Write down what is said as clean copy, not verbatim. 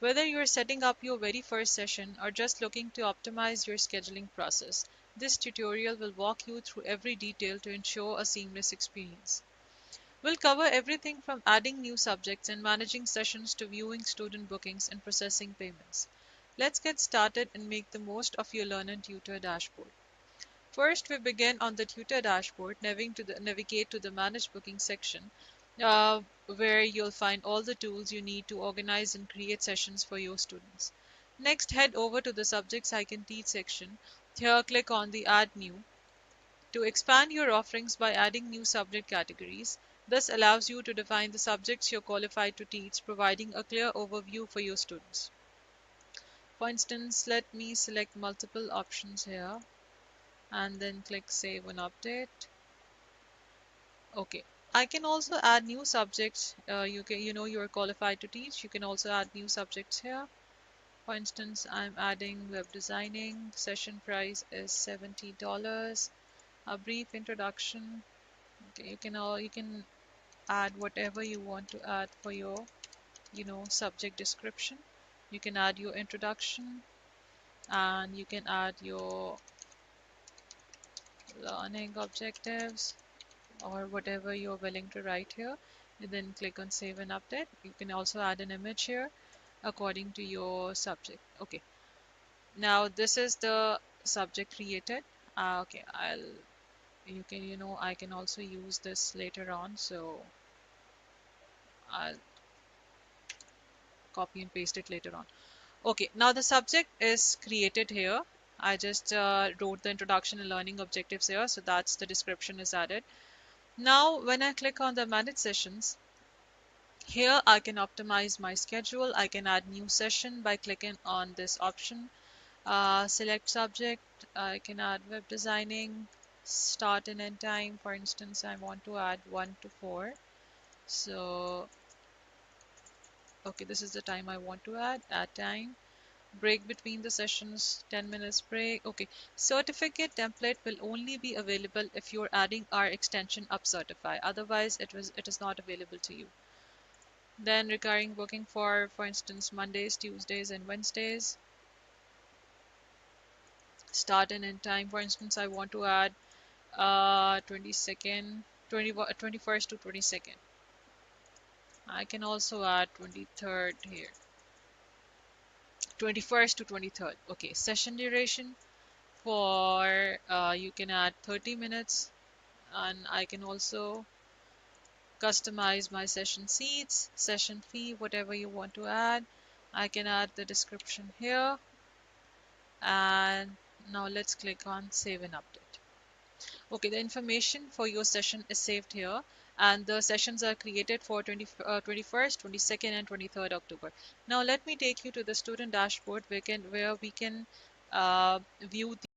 Whether you're setting up your very first session or just looking to optimize your scheduling process, this tutorial will walk you through every detail to ensure a seamless experience. We'll cover everything from adding new subjects and managing sessions to viewing student bookings and processing payments. Let's get started and make the most of your Learn and Tutor dashboard. First, we begin on the Tutor dashboard, navigate to the Manage Booking section, where you'll find all the tools you need to organize and create sessions for your students. Next, head over to the Subjects I Can Teach section. Here, click on the Add New to expand your offerings by adding new subject categories. This allows you to define the subjects you're qualified to teach, providing a clear overview for your students. For instance, let me select multiple options here and then click Save and Update. Okay. I can also add new subjects. You are qualified to teach. You can also add new subjects here. For instance, I'm adding web designing. Session price is $70. A brief introduction. Okay, you can add whatever you want to add for your, subject description. You can add your introduction and you can add your learning objectives or whatever you're willing to write here. You then click on Save and Update. You can also add an image here according to your subject. Okay, now this is the subject created. Okay, I can also use this later on, so I'll copy and paste it later on. Okay, now the subject is created here. I just wrote the introduction and learning objectives here, so that's the description is added. Now, when I click on the manage sessions, here I can optimize my schedule. I can add new session by clicking on this option. Select subject. I can add web designing, start and end time. For instance, I want to add 1 to 4. So, okay, this is the time I want to add time. Break between the sessions, 10 minutes break. Okay, certificate template will only be available if you're adding our extension UpCertify. Otherwise, it is not available to you. Then recurring booking for instance, Mondays, Tuesdays, and Wednesdays. Start and end time. For instance, I want to add 22nd, 21st to 22nd. I can also add 23rd here. 21st to 23rd. Okay, session duration for you can add 30 minutes, and I can also customize my session seats, session fee, whatever you want to add. I can add the description here, and now let's click on Save and Update. Okay, the information for your session is saved here, and the sessions are created for 21st, 22nd, and 23rd October. Now let me take you to the student dashboard where we can view